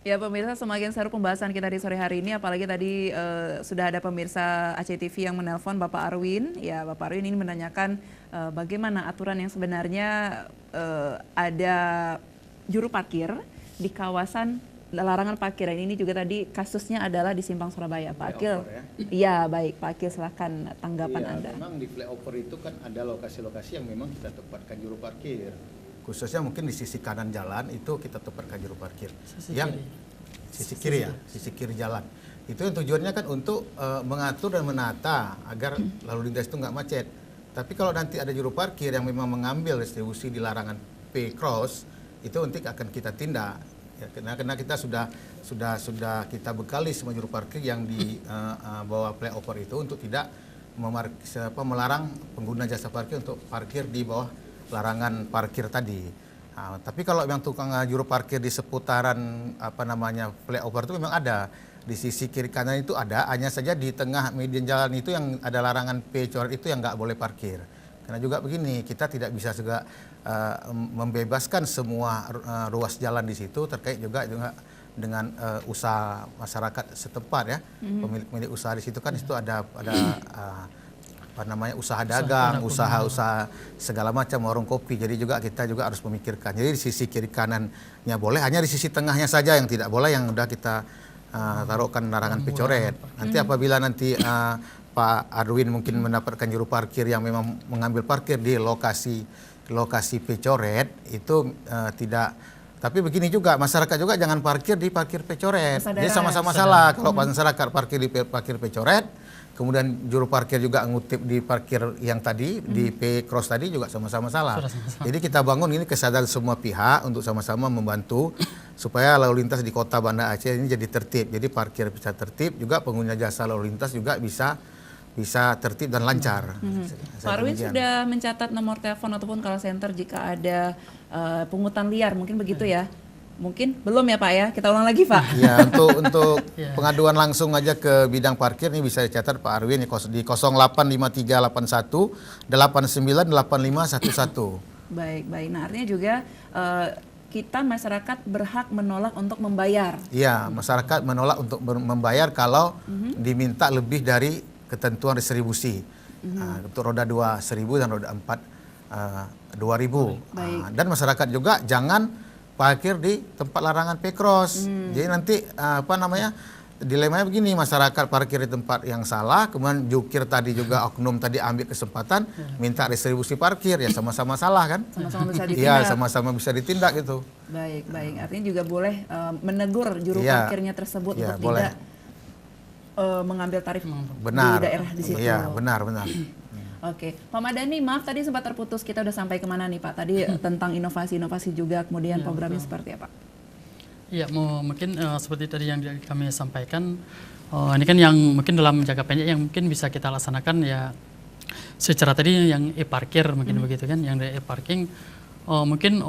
Ya pemirsa, semakin seru pembahasan kita di sore hari ini, apalagi tadi sudah ada pemirsa Aceh TV yang menelpon Bapak Arwin. Ya Bapak Arwin ini menanyakan bagaimana aturan yang sebenarnya ada juru parkir di kawasan larangan parkir. Dan ini juga tadi kasusnya adalah di Simpang Surabaya. Pak Akil, iya baik Pak Akil, silahkan tanggapan Anda. Memang di flyover itu kan ada lokasi-lokasi yang memang kita tempatkan juru parkir. Khususnya mungkin di sisi kanan jalan itu kita tempatkan juru parkir. Sisi kiri jalan. Itu yang tujuannya kan untuk mengatur dan menata agar lalu lintas itu nggak macet. Tapi kalau nanti ada juru parkir yang memang mengambil distribusi di larangan P-Cross, itu nanti akan kita tindak. Ya, karena kita sudah kita bekali semua juru parkir yang di bawah flyover itu untuk tidak melarang pengguna jasa parkir untuk parkir di bawah larangan parkir tadi. Nah, tapi kalau yang tukang juru parkir di seputaran flyover itu memang ada. Di sisi kiri kanan itu ada, hanya saja di tengah median jalan itu yang ada larangan P coret itu yang nggak boleh parkir. Karena juga begini, kita tidak bisa juga membebaskan semua ruas jalan di situ, terkait juga dengan usaha masyarakat setempat ya. Pemilik usaha di situ kan itu ada usaha dagang, usaha segala macam, warung kopi. Jadi juga kita juga harus memikirkan. Jadi di sisi kiri kanannya boleh, hanya di sisi tengahnya saja yang tidak boleh, yang udah kita taruhkan larangan pecoret. Nanti apabila nanti Pak Arwin mungkin mendapatkan juru parkir yang memang mengambil parkir di lokasi pecoret itu tidak. Tapi begini juga, masyarakat juga jangan parkir di parkir pecoret. Jadi sama-sama salah. Kalau masyarakat parkir di parkir pecoret, kemudian juru parkir juga ngutip di parkir yang tadi, di P-Cross tadi juga sama-sama salah. Jadi kita bangun ini kesadaran semua pihak untuk sama-sama membantu supaya lalu lintas di kota Banda Aceh ini jadi tertib. Jadi parkir bisa tertib, juga pengguna jasa lalu lintas juga bisa tertib dan lancar. Pak Arwin sudah mencatat nomor telepon ataupun call center jika ada pungutan liar, mungkin begitu ya? Mungkin belum ya Pak ya? Kita ulang lagi Pak. Ya, untuk pengaduan langsung aja ke bidang parkir ini bisa dicatat Pak Arwin di 085381 898511. Baik. Nah artinya juga kita masyarakat berhak menolak untuk membayar. Iya, masyarakat menolak untuk membayar kalau diminta lebih dari ketentuan distribusi. Untuk roda 2 1.000 dan roda 4 2.000. Dan masyarakat juga jangan parkir di tempat larangan P-Cross. Jadi nanti dilemanya begini, masyarakat parkir di tempat yang salah, kemudian jukir tadi juga oknum tadi ambil kesempatan minta distribusi parkir, ya sama-sama salah kan? Sama-sama bisa ditindak. Iya, sama-sama bisa ditindak gitu. Baik. Artinya juga boleh menegur juru parkirnya tersebut untuk boleh. tidak mengambil tarif di daerah di situ. Iya, benar. Oke, Pak Madani, maaf tadi sempat terputus, kita udah sampai kemana nih Pak? Tadi tentang inovasi juga, kemudian programnya seperti apa? Iya, mungkin seperti tadi yang kami sampaikan, ini kan yang mungkin dalam jangka pendek yang mungkin bisa kita laksanakan ya secara tadi yang e-parkir mungkin begitu kan, yang dari e-parking mungkin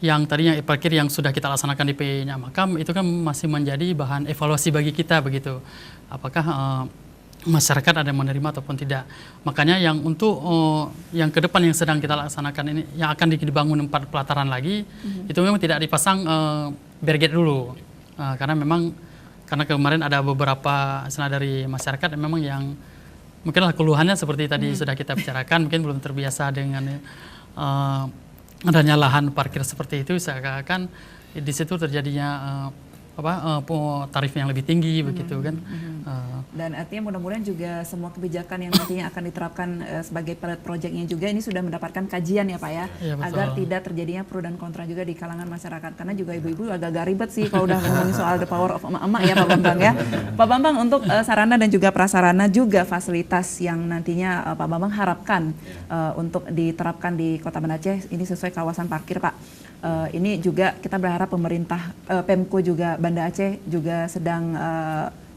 yang tadi yang e-parkir yang sudah kita laksanakan di PI-nya Makam itu kan masih menjadi bahan evaluasi bagi kita begitu. Apakah masyarakat ada yang menerima ataupun tidak. Makanya yang untuk yang ke depan yang sedang kita laksanakan ini, yang akan dibangun 4 pelataran lagi, itu memang tidak dipasang barricade dulu. Karena kemarin ada beberapa dari masyarakat yang memang yang mungkinlah keluhannya seperti tadi sudah kita bicarakan, mungkin belum terbiasa dengan adanya lahan parkir seperti itu, seakan-akan di situ terjadinya tarif yang lebih tinggi begitu kan. Dan artinya mudah-mudahan juga semua kebijakan yang nantinya akan diterapkan sebagai pilot projectnya juga ini sudah mendapatkan kajian ya Pak ya, agar tidak terjadinya pro dan kontra juga di kalangan masyarakat, karena juga ibu-ibu agak-agak ribet sih kalau udah ngomongin soal the power of emak-emak ya Pak Bambang ya. Pak Bambang, untuk sarana dan juga prasarana juga fasilitas yang nantinya Pak Bambang harapkan untuk diterapkan di Kota Banda Aceh ini sesuai kawasan parkir Pak. Ini juga kita berharap pemerintah Pemko juga Banda Aceh juga sedang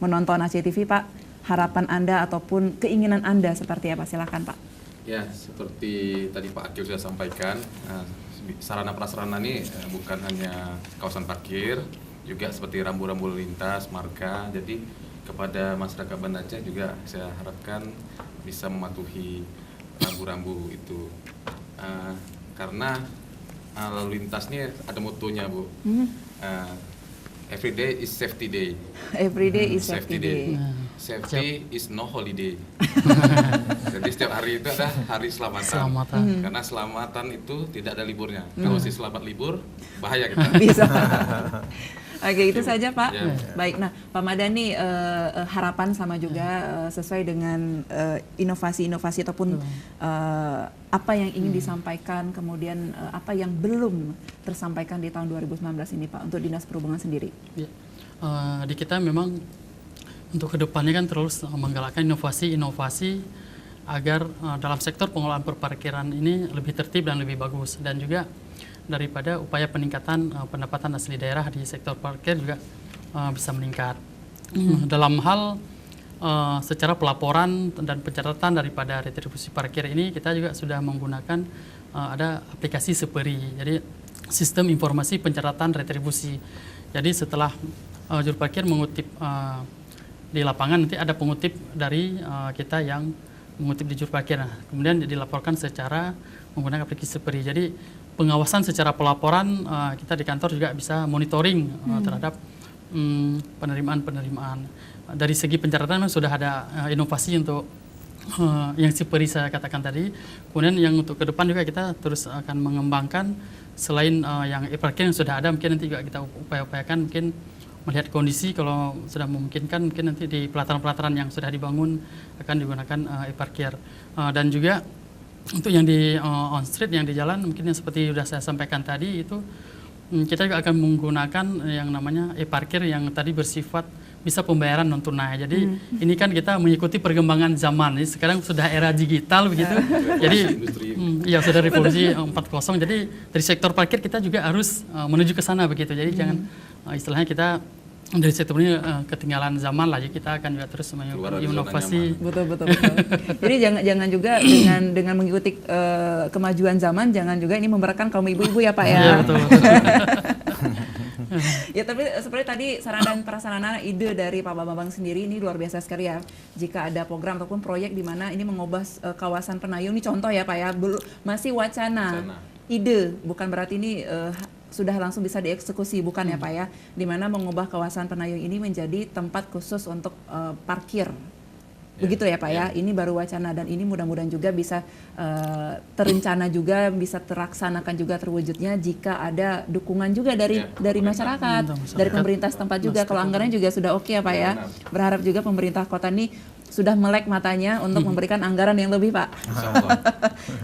menonton Aceh TV Pak. Harapan Anda ataupun keinginan Anda seperti apa? Silakan Pak. Ya, seperti tadi Pak Akil sudah sampaikan, sarana prasarana ini bukan hanya kawasan parkir, juga seperti rambu-rambu lintas, marka. Jadi kepada masyarakat Banda Aceh juga saya harapkan bisa mematuhi rambu-rambu itu, karena lalu lintas ini ada motonya Bu. every day is safety day. Every day is safety day. Safety is no holiday. Jadi setiap hari itu ada hari selamatan. Selamatan. Karena selamatan itu tidak ada liburnya. Kalau si selamat libur, bahaya kita. Bisa. Oke, itu saja Pak. Ya. Baik, nah Pak Madani, harapan sama juga sesuai dengan inovasi-inovasi ataupun apa yang ingin disampaikan, kemudian apa yang belum tersampaikan di tahun 2019 ini Pak untuk Dinas Perhubungan sendiri. Ya. Di kita memang untuk kedepannya kan terus menggalakkan inovasi-inovasi agar dalam sektor pengelolaan perparkiran ini lebih tertib dan lebih bagus, dan juga daripada upaya peningkatan pendapatan asli daerah di sektor parkir juga bisa meningkat. Dalam hal secara pelaporan dan pencatatan daripada retribusi parkir ini, kita juga sudah menggunakan ada aplikasi Seperi, jadi sistem informasi pencatatan retribusi. Jadi setelah juru parkir mengutip di lapangan, nanti ada pengutip dari kita yang mengutip di juru parkir. Nah, kemudian dilaporkan secara menggunakan aplikasi Seperi. Jadi pengawasan secara pelaporan, kita di kantor juga bisa monitoring terhadap penerimaan. Dari segi pencatatan sudah ada inovasi untuk yang seperti saya katakan tadi. Kemudian yang untuk ke depan juga kita terus akan mengembangkan selain yang e-parkir yang sudah ada, mungkin nanti juga kita upaya-upayakan mungkin melihat kondisi, kalau sudah memungkinkan mungkin nanti di pelataran-pelataran yang sudah dibangun akan digunakan e-parkir. Dan juga untuk yang di on street, yang di jalan, mungkin yang seperti sudah saya sampaikan tadi, itu kita juga akan menggunakan yang namanya e-parkir yang tadi bersifat bisa pembayaran non tunai. Jadi ini kan kita mengikuti perkembangan zaman. Jadi sekarang sudah era digital begitu. Jadi ya sudah revolusi 4.0. Jadi dari sektor parkir kita juga harus menuju ke sana begitu. Jadi jangan istilahnya kita dari sektor ini ketinggalan zaman lah. Jadi kita akan juga terus menginovasi. Betul. Jadi jangan juga dengan mengikuti kemajuan zaman, jangan juga ini memberatkan kaum ibu-ibu ya Pak ya. Iya betul. Ya, tapi seperti tadi saran dan prasarana, ide dari Pak Bambang sendiri ini luar biasa sekali ya. Jika ada program ataupun proyek di mana ini mengubah kawasan Penayung, ini contoh ya Pak ya, masih wacana. Ide, bukan berarti ini sudah langsung bisa dieksekusi, bukan ya Pak ya. Di mana mengubah kawasan Penayung ini menjadi tempat khusus untuk parkir. Begitu ya Pak ya, ini baru wacana, dan ini mudah-mudahan juga bisa terencana juga, bisa terlaksanakan juga terwujudnya jika ada dukungan juga dari masyarakat, dari pemerintah setempat juga. Kalau anggarannya juga sudah oke ya Pak ya. Berharap juga pemerintah kota ini sudah melek matanya untuk memberikan anggaran yang lebih Pak.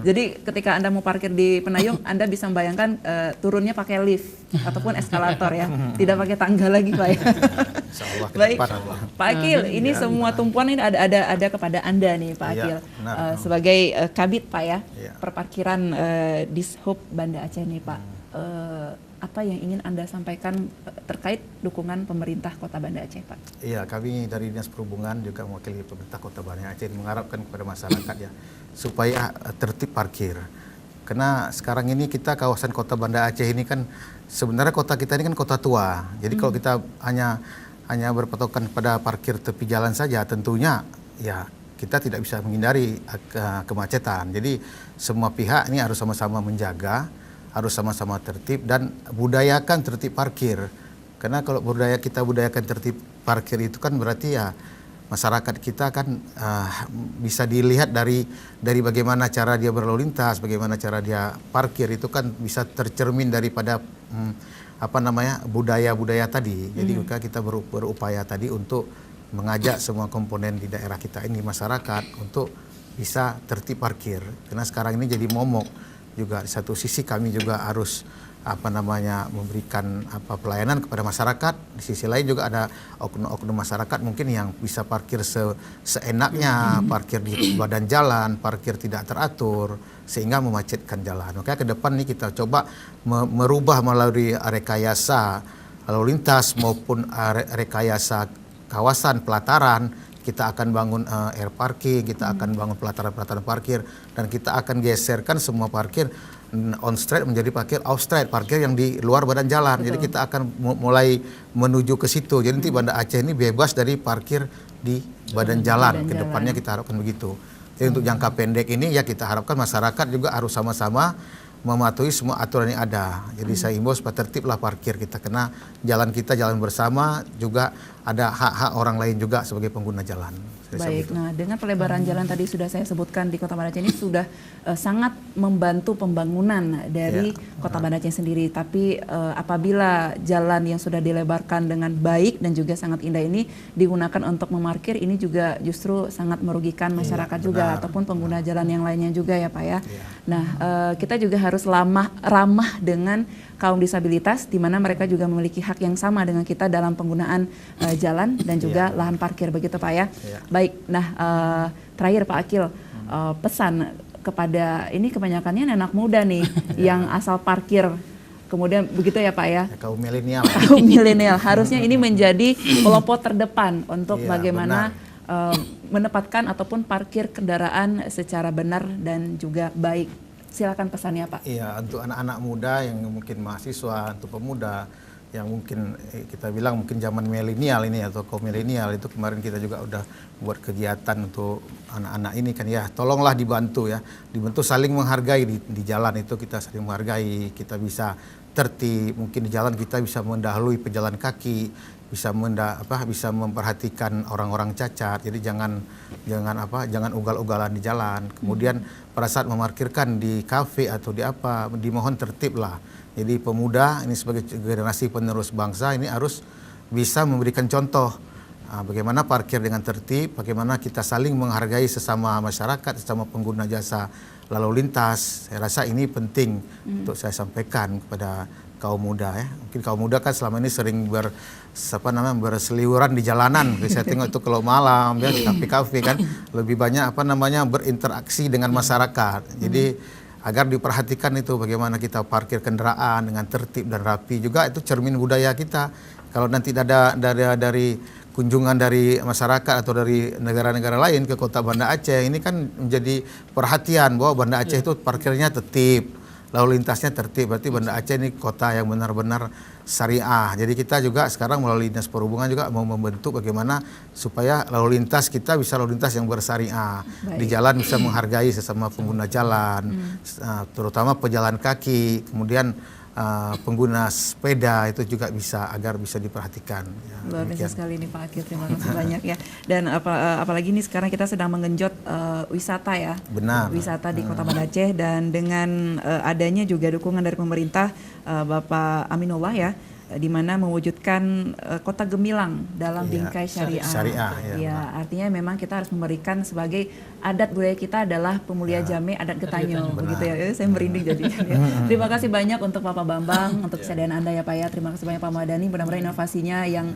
Jadi ketika Anda mau parkir di Penayung, Anda bisa membayangkan turunnya pakai lift ataupun eskalator ya, tidak pakai tangga lagi Pak ya. Baik, Pak Akil, ini semua tumpuan ini ada kepada Anda nih Pak Akil, sebagai Kabid Pak ya, perparkiran Dishub Banda Aceh nih Pak. Apa yang ingin Anda sampaikan terkait dukungan pemerintah Kota Banda Aceh Pak? Iya, kami dari Dinas Perhubungan juga mewakili pemerintah Kota Banda Aceh mengharapkan kepada masyarakat ya supaya tertib parkir. Karena sekarang ini kita kawasan Kota Banda Aceh ini kan sebenarnya kota kita ini kan kota tua. Jadi kalau kita hanya berpatokan pada parkir tepi jalan saja, tentunya ya kita tidak bisa menghindari kemacetan. Jadi semua pihak ini harus sama-sama menjaga, harus sama-sama tertib dan budayakan tertib parkir. Karena kalau kita budayakan tertib parkir itu kan berarti ya masyarakat kita kan bisa dilihat dari bagaimana cara dia berlalu lintas, bagaimana cara dia parkir, itu kan bisa tercermin daripada budaya-budaya tadi. Jadi kita berupaya tadi untuk mengajak semua komponen di daerah kita ini, masyarakat, untuk bisa tertib parkir. Karena sekarang ini jadi momok juga. Di satu sisi kami juga harus memberikan pelayanan kepada masyarakat. Di sisi lain juga ada oknum masyarakat mungkin yang bisa parkir seenaknya, parkir di badan jalan, parkir tidak teratur sehingga memacetkan jalan. Maka ke depan nih kita coba merubah melalui rekayasa lalu lintas maupun rekayasa kawasan pelataran. Kita akan bangun air parking, kita akan bangun pelataran-pelataran parkir, dan kita akan geserkan semua parkir on street menjadi parkir off street, parkir yang di luar badan jalan. Betul. Jadi kita akan mulai menuju ke situ. Jadi nanti Banda Aceh ini bebas dari parkir di badan jalan. Kedepannya kita harapkan begitu. Jadi untuk jangka pendek ini ya kita harapkan masyarakat juga harus sama-sama mematuhi semua aturan yang ada. Jadi saya imbau supaya tertiblah parkir kita, karena jalan kita jalan bersama, juga ada hak-hak orang lain juga sebagai pengguna jalan. Baik, nah dengan pelebaran jalan tadi sudah saya sebutkan di Kota Banda Aceh ini sudah sangat membantu pembangunan dari Kota Banda Aceh sendiri. Tapi apabila jalan yang sudah dilebarkan dengan baik dan juga sangat indah ini digunakan untuk memarkir, ini juga justru sangat merugikan masyarakat juga ataupun pengguna jalan yang lainnya juga ya Pak ya. Nah kita juga harus ramah dengan kaum disabilitas, di mana mereka juga memiliki hak yang sama dengan kita dalam penggunaan jalan dan juga lahan parkir, begitu Pak ya. Baik, nah terakhir Pak Akil, pesan kepada ini kebanyakannya anak muda nih yang asal parkir, kemudian begitu ya Pak ya. Kaum milenial. Kaum milenial harusnya ini menjadi pelopor terdepan untuk bagaimana menempatkan ataupun parkir kendaraan secara benar dan juga baik. Silakan pesannya Pak. Iya, untuk anak-anak muda yang mungkin mahasiswa, untuk pemuda yang mungkin kita bilang mungkin zaman milenial ini atau kaum milenial, itu kemarin kita juga udah buat kegiatan untuk anak-anak ini kan ya, tolonglah dibantu ya, dibantu saling menghargai di jalan itu, kita saling menghargai, kita bisa tertib, mungkin di jalan kita bisa mendahului pejalan kaki, bisa bisa memperhatikan orang-orang cacat. Jadi jangan ugal-ugalan di jalan. Kemudian pada saat memarkirkan di kafe atau dimohon tertib lah. Jadi pemuda ini sebagai generasi penerus bangsa ini harus bisa memberikan contoh bagaimana parkir dengan tertib, bagaimana kita saling menghargai sesama masyarakat, sesama pengguna jasa lalu lintas. Saya rasa ini penting untuk saya sampaikan kepada kaum muda ya. Mungkin kaum muda kan selama ini sering berseliweran di jalanan. Saya tengok itu kalau malam ya di kafe-kafe kan lebih banyak berinteraksi dengan masyarakat. Jadi agar diperhatikan itu bagaimana kita parkir kendaraan dengan tertib dan rapi, juga itu cermin budaya kita. Kalau nanti ada dari kunjungan dari masyarakat atau dari negara-negara lain ke Kota Banda Aceh, ini kan menjadi perhatian bahwa Banda Aceh itu parkirnya tertib, lalu lintasnya tertib. Berarti Banda Aceh ini kota yang benar-benar syariah. Jadi kita juga sekarang melalui Dinas Perhubungan juga mau membentuk bagaimana supaya lalu lintas kita bisa lalu lintas yang bersyariah. Di jalan bisa menghargai sesama pengguna jalan, terutama pejalan kaki, kemudian pengguna sepeda itu juga agar bisa diperhatikan. Ya, luar biasa sekali ini Pak Akil, terima kasih banyak ya. Dan apalagi ini sekarang kita sedang menggenjot wisata ya. Benar. Wisata di Kota Banda Aceh, dan dengan adanya juga dukungan dari pemerintah Bapak Aminullah ya, di mana mewujudkan kota gemilang dalam bingkai syariah. Ya, artinya memang kita harus memberikan sebagai adat budaya kita adalah pemulia jame adat Getanyo, begitu ya. Saya merinding jadi. Terima kasih banyak untuk Bapak Bambang untuk kesediaan Anda ya Pak ya. Terima kasih banyak Pak Madani, mudah-mudahan inovasinya yang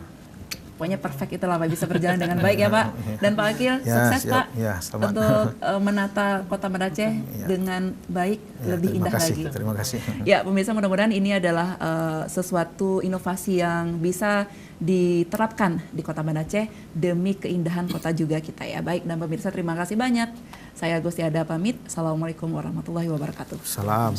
pokoknya perfect itulah Pak, bisa berjalan dengan baik ya Pak. Dan Pak Akil, sukses Pak untuk menata Kota Banda Aceh dengan baik, lebih indah lagi. Terima kasih. Ya pemirsa, mudah-mudahan ini adalah sesuatu inovasi yang bisa diterapkan di Kota Banda Aceh demi keindahan kota juga kita ya. Baik, dan pemirsa terima kasih banyak. Saya Gusti Ada pamit. Assalamualaikum warahmatullahi wabarakatuh. Salam.